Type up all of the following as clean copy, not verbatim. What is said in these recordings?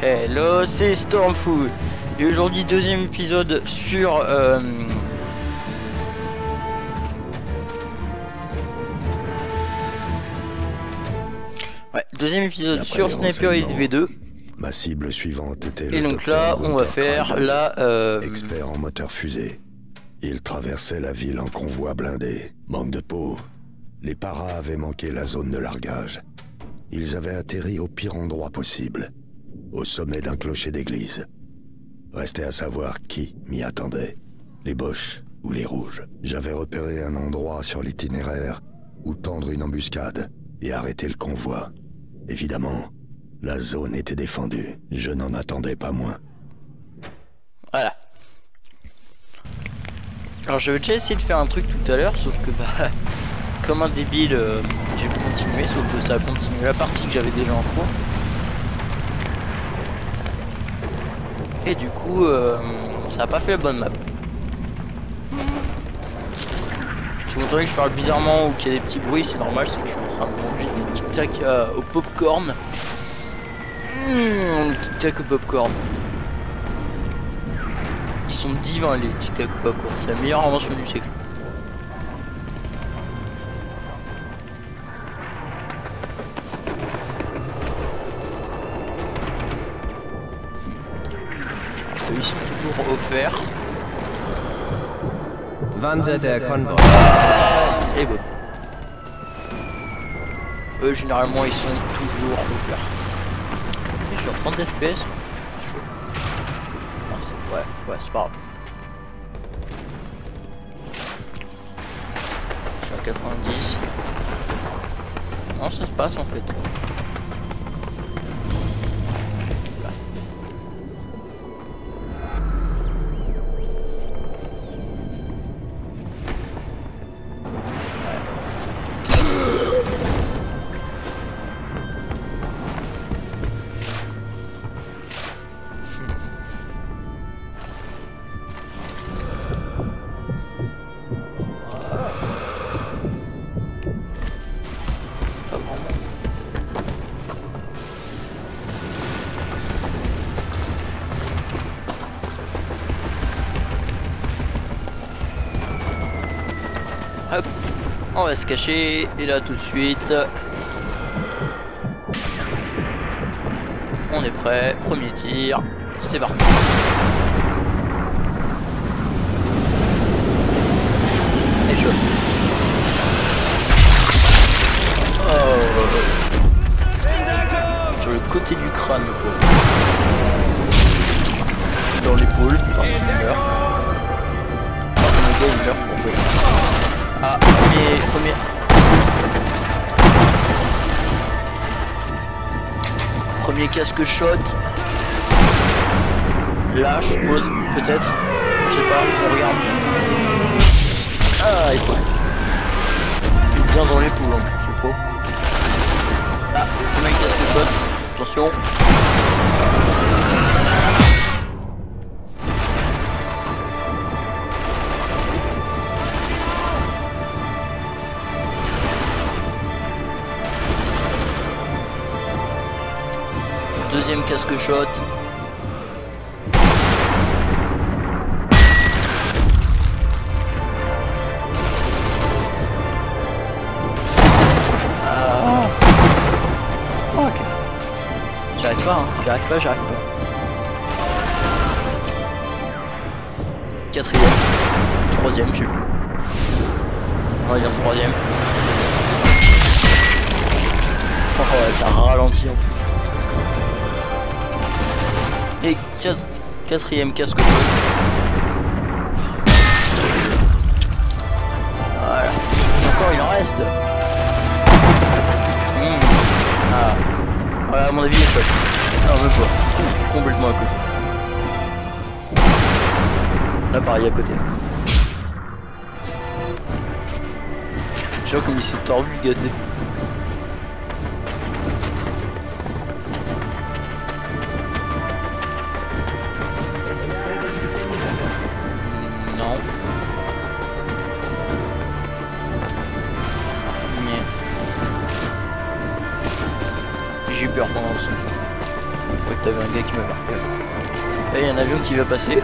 Hello, c'est Stormful. Et aujourd'hui, deuxième épisode sur... deuxième épisode sur Sniper Elite V2. Ma cible suivante était et donc là, on va faire la... expert en moteur fusée. Il traversait la ville en convoi blindé. Manque de peau. Les paras avaient manqué la zone de largage. Ils avaient atterri au pire endroit possible. Au sommet d'un clocher d'église. Restait à savoir qui m'y attendait. Les Boches ou les Rouges. J'avais repéré un endroit sur l'itinéraire où tendre une embuscade et arrêter le convoi. Évidemment, la zone était défendue. Je n'en attendais pas moins. Voilà. Alors j'avais déjà essayé de faire un truc tout à l'heure, sauf que bah... comme un débile, j'ai continué, sauf que ça a continué la partie que j'avais déjà en cours. Et du coup, ça a pas fait la bonne map. Si vous entendez que je parle bizarrement ou qu'il y a des petits bruits, c'est normal, c'est que je suis en train de manger des tic tac au popcorn. Tic tac au popcorn. Ils sont divins les tic tac au popcorn, c'est la meilleure invention du siècle. Ils sont toujours offerts. Wandte der Konvoi. Et bon. Eux, généralement, ils sont toujours offerts. Je suis en 30 FPS. C'est chaud. Ouais, c'est pas grave. Je suis à 90. Non, ça se passe en fait. Hop, on va se cacher, et là tout de suite, on est prêt, premier tir, c'est parti. Et chaud. Oh. Sur le côté du crâne, le pauvre. Dans l'épaule, parce qu'il meurt. Il meurt pour peu. Ah, premier casque shot. Là, je suppose, peut-être. Je sais pas, on regarde. Ah, épaule. Bien dans l'épaule en plus, je crois. Ah, premier casque shot. Attention. Deuxième casque shot. Ah. Ok. J'arrive pas, hein. J'arrive pas. Quatrième. Troisième, je sais plus. On va dire troisième. Oh ouais, t'as ralenti en plus. Et quatrième casque bleu. Voilà. Encore il en reste. Ah. Voilà, à mon avis il est chouette. Non, même pas. Complètement à côté. Là pareil à côté. Je vois comme il s'est tordu gâté. J'ai eu peur pendant le son. Je crois que t'as avait un gars qui m'a marqué. Là, il y a un avion qui va passer.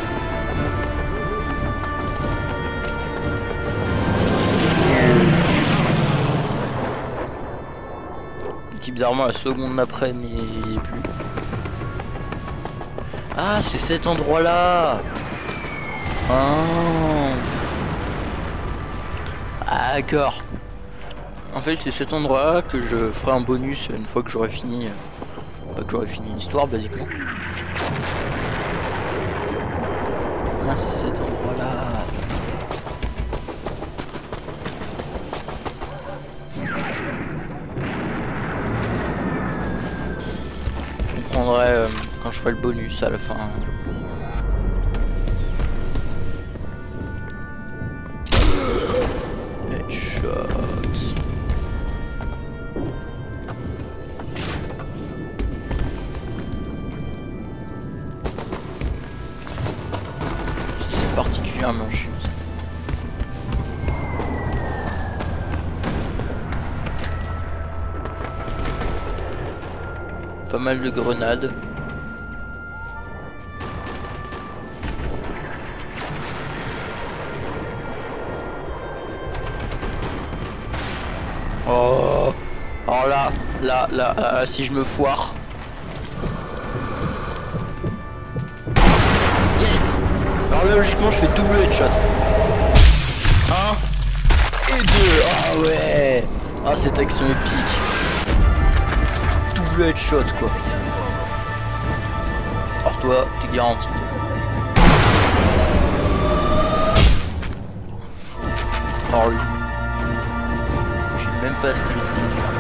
Qui bizarrement la seconde d'après n'y est plus. Ah, c'est cet endroit là. Ah d'accord. En fait c'est cet endroit là que je ferai un bonus une fois que j'aurai fini l'histoire basiquement. Ah c'est cet endroit là. Je comprendrai quand je ferai le bonus à la fin. Particulièrement chiant. Pas mal de grenades. Oh, alors là, si je me foire. Yes. Alors là, logiquement, je fais double headshot. 1 et 2. Ah ouais. Ah, cette action épique. Double headshot, quoi. Alors toi, t'es garanti. Alors lui. Je sais même pas ce qu'il essaie de faire.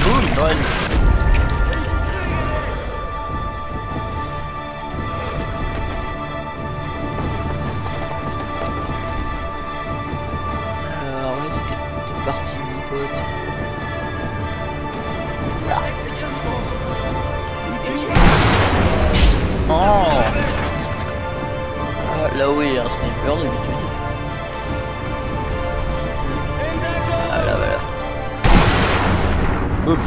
Boum, run. Parti mon pote. Oh ah, là oui, il y a un sniper d'habitude. Ah là voilà. Boum.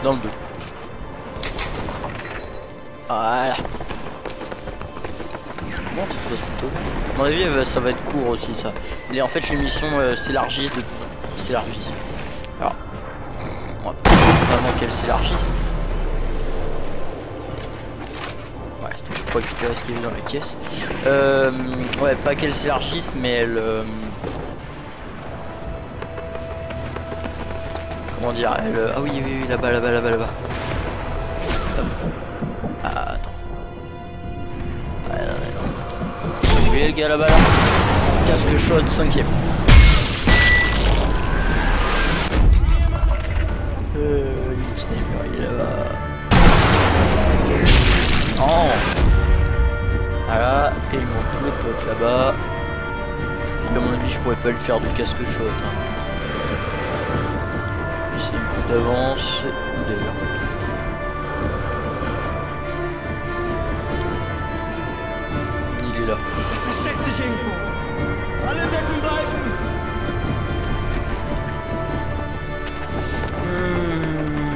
Dans le dos. Voilà. Bon, ça se passe plutôt bien. À mon avis, ça va être court aussi ça. Et en fait, les missions s'élargissent de... s'élargissent. Alors, on va pas vraiment qu'elles s'élargissent. Ouais, je peux récupérer ce qu'il y a dans la caisse. Ouais, pas qu'elles s'élargissent, mais elles... comment dire, elles... Ah oui, oui, oui, là-bas, là-bas, là-bas, là-bas. Ah, attends. Ouais, non, non. Vous voyez le gars là-bas, là, casque chaud, 5ème. Le sniper, il est là-bas. Oh. Voilà, et il manque tous les potes là-bas. À mon avis, je pourrais pas le faire de casque shot. Hein. C'est une fout d'avance, ou d'ailleurs. Il est là.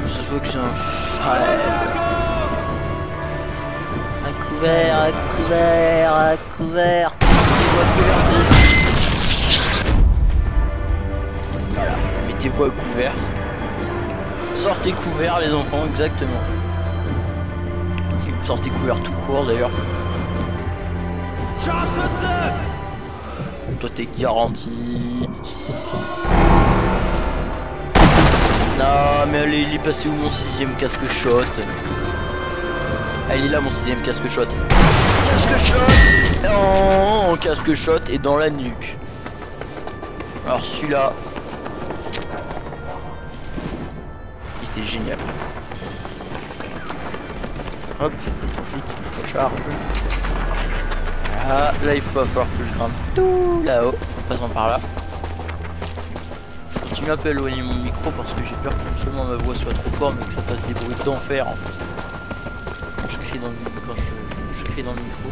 Ça se voit que c'est un faible. À couvert, à couvert, à couvert. Mettez-vous à couvert, voilà, mettez-vous à couvert. Sortez couvert les enfants, exactement. Sortez couvert tout court d'ailleurs. Toi t'es garanti. Non mais allez, il est passé où mon 6ème casque shot? Ah, il est là mon 6ème casque shot. Casque shot. Oh, casque shot et dans la nuque. Alors celui-là, il était génial. Hop, je recharge. Ah, là il va falloir que je grimpe tout là-haut, en passant par là. Je continue un peu à éloigner mon micro parce que j'ai peur que non seulement ma voix soit trop forte mais que ça fasse des bruits d'enfer en fait. Quand je crie dans le, quand je crie dans le micro,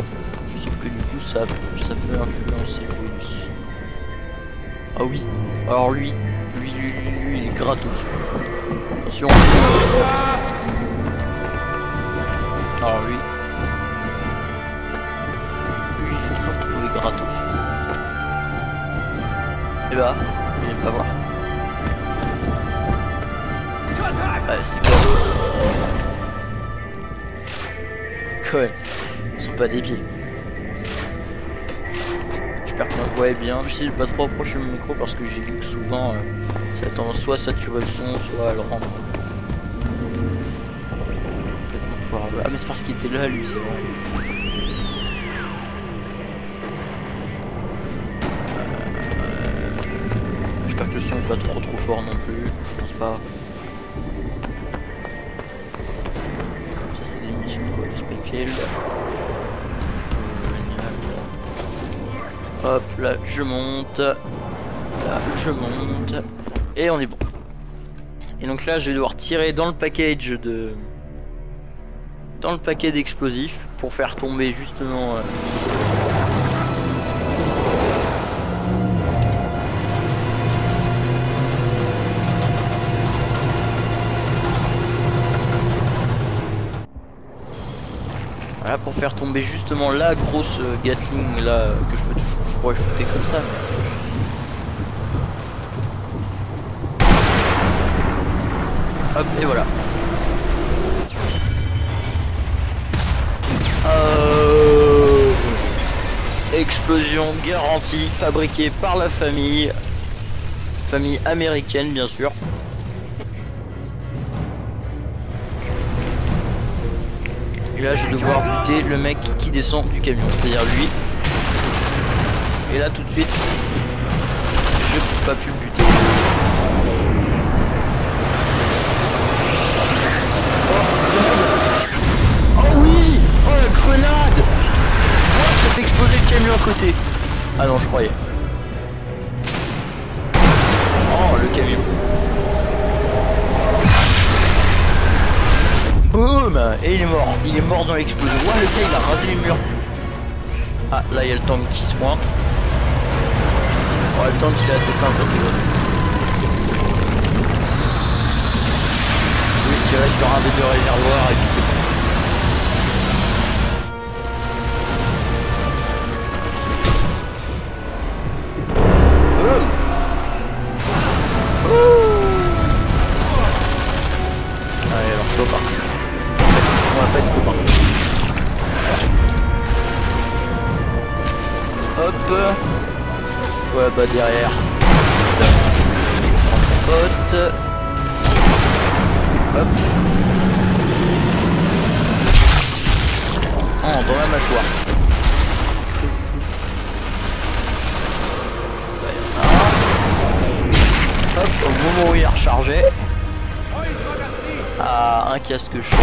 sauf que du coup ça peut influencer le bonus. Ah oui, alors lui, Lui, il est gratos. Attention. Alors lui, j'ai toujours trouvé gratos. Et bah, il aime pas voir. Ouais, c'est quoi? Quand même, ils sont pas débiles. J'espère qu'on le voit bien. J'essaie de pas trop approcher mon micro parce que j'ai vu que souvent ça a tendance soit à saturer le son, soit à le rendre complètement foireux. Ah mais c'est parce qu'il était là lui, c'est vrai. J'espère que le son est pas trop fort non plus, je pense pas. Ça c'est des missions de quoi, de Springfield. Hop, là je monte. Là je monte. Et on est bon. Et donc là je vais devoir tirer dans le package de... Dans le paquet d'explosifs pour faire tomber justement... Voilà, pour faire tomber justement la grosse Gatling là que je pourrais shooter comme ça. Mais... Hop, et voilà. Explosion garantie, fabriquée par la famille américaine bien sûr. Et là je vais devoir buter le mec qui descend du camion, c'est-à-dire lui. Et là tout de suite, je n'ai pas pu le buter. Oh oui! Oh la grenade! Oh, ça fait exploser le camion à côté. Ah non je croyais. Oh le camion. Boum! Et il est mort dans l'explosion. Ouah le gars il a rasé les murs. Ah là il y a le tank qui se pointe. Oh le tank il est assez simple à piloter. Juste tirer sur un des deux réservoirs et puis c'est bon. Boum! Allez alors faut pas. On va pas être copains. Hop. Ouais bah derrière. Pote. Hop. Oh, dans la mâchoire. Hop, au moment où il a rechargé. Ah, un casque chaud.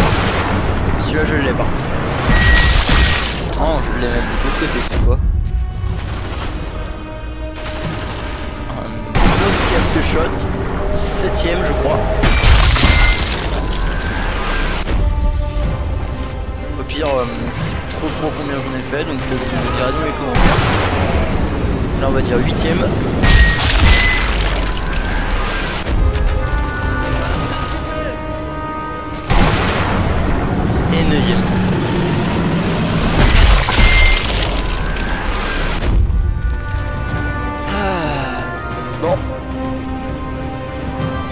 Celui-là je l'ai pas. Oh, je l'ai même de l'autre côté, c'est quoi? Un autre casque shot. 7ème je crois. Au pire, je sais plus trop combien j'en ai fait, donc vous me direz dans les commentaires. Là on va dire 8ème. Et 9ème. Bon.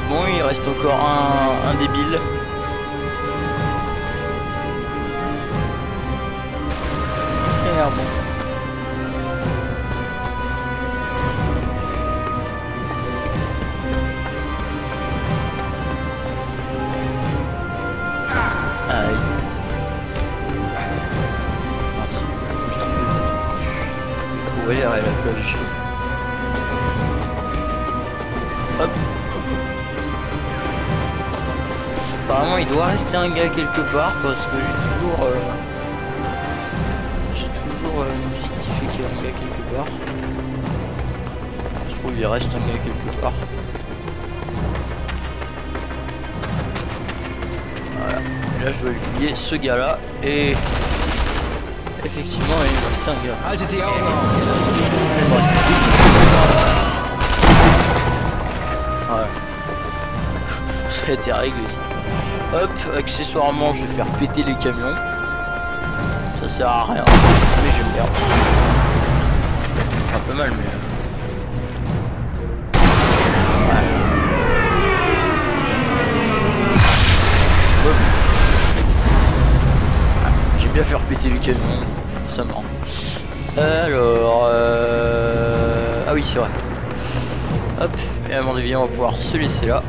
Bon, il reste encore un débile. Bon. Aïe. Juste un peu. Je vais courir et la cloche. Hop. Apparemment il doit rester un gars quelque part parce que j'ai toujours signifié qu'il y a un gars quelque part. Je trouve qu'il reste un gars quelque part. Voilà. Et là je dois lui fouiller ce gars là et effectivement il me reste un gars. Ouais. Ça a été réglé ça. Hop, accessoirement je vais faire péter les camions. Ça sert à rien, mais j'aime bien. Un peu mal mais... Ouais. Hop. Ouais. J'aime bien faire péter les camions, ça marrant. Alors... Ah oui c'est vrai. Hop, et à mon avis on va pouvoir se laisser là.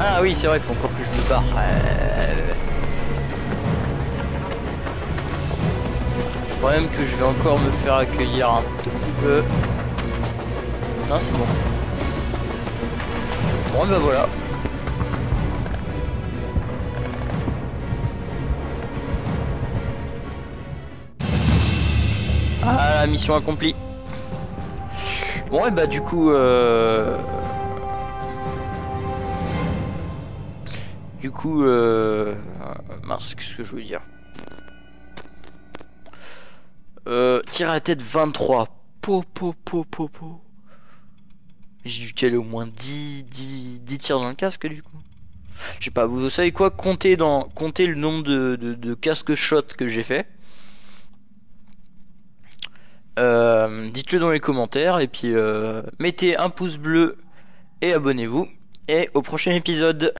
Ah oui c'est vrai, il faut encore que je me barre. Le problème que je vais encore me faire accueillir un tout petit peu. Non c'est bon. Bon ben voilà. Ah la mission accomplie. Bon et bah du coup mince, qu'est-ce que je veux dire, tir à la tête 23. J'ai dû caler au moins 10 tirs dans le casque du coup. Je sais pas, vous savez quoi, comptez le nombre de casques shot que j'ai fait. Dites-le dans les commentaires et puis mettez un pouce bleu et abonnez-vous. Et au prochain épisode.